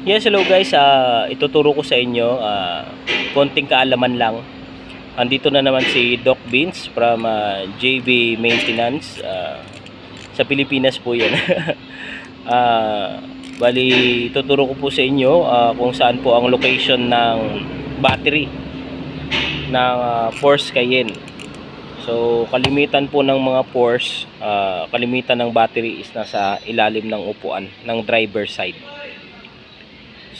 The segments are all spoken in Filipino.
Yes, hello guys. Ituturo ko sa inyo konting kaalaman lang. Andito na naman si Doc Beans from JB Maintenance. Sa Pilipinas po 'yan. Bali, ituturo ko po sa inyo kung saan po ang location ng battery ng Porsche Cayenne. So, kalimitan po ng mga Porsche, kalimitan ng battery is nasa ilalim ng upuan ng driver side.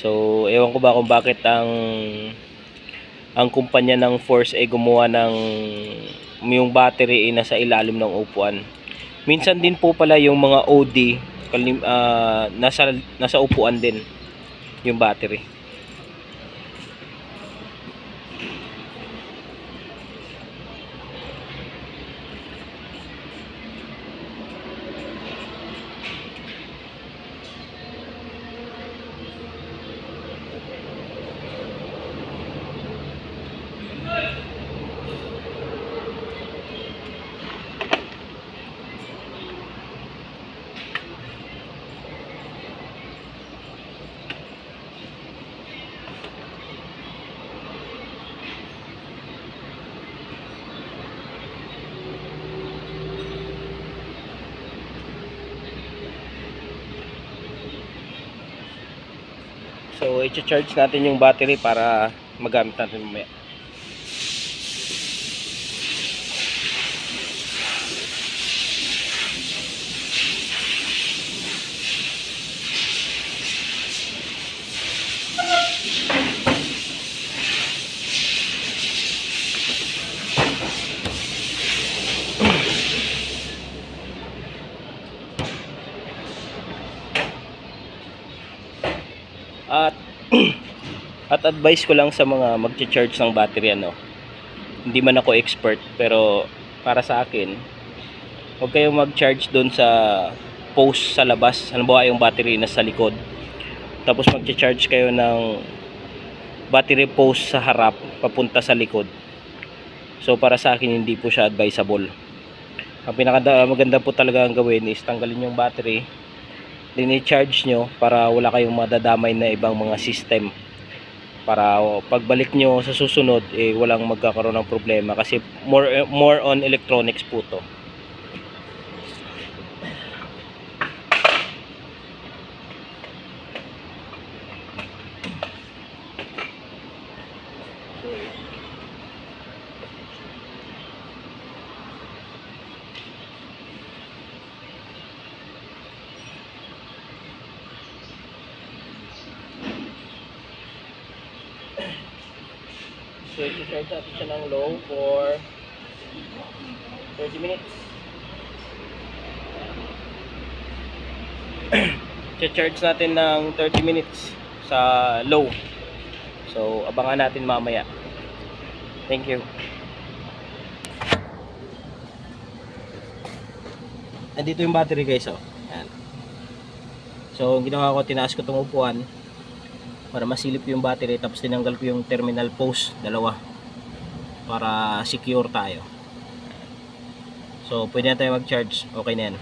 So, ewan ko ba kung bakit ang kumpanya ng Force ay gumawa ng yung battery ay nasa ilalim ng upuan. Minsan din po pala yung mga OD nasa upuan din yung battery. So, i-charge natin yung battery para magamit natin mamaya. At advice ko lang sa mga magcha-charge ng battery, hindi man ako expert, pero para sa akin, huwag kayong mag-charge doon sa post sa labas. Halimbawa yung battery nasa likod, tapos magcha-charge kayo ng battery post sa harap papunta sa likod. So para sa akin, hindi po siya advisable. Ang maganda po talaga ang gawin is tanggalin yung battery, then i-charge nyo para wala kayong madadamay na ibang mga system, para pagbalik nyo sa susunod walang magkakaroon ng problema, kasi more on electronics po to. So, i-charge natin siya ng low for 30 minutes. I-charge natin ng 30 minutes sa low. So, abangan natin mamaya. Thank you. Nandito yung battery guys, Ayan. So, ang ginawa ko, tinaas ko itong upuan para masilip yung battery, tapos tinanggal ko yung terminal post, dalawa, para secure tayo. So pwede na tayo mag-charge, okay na yan.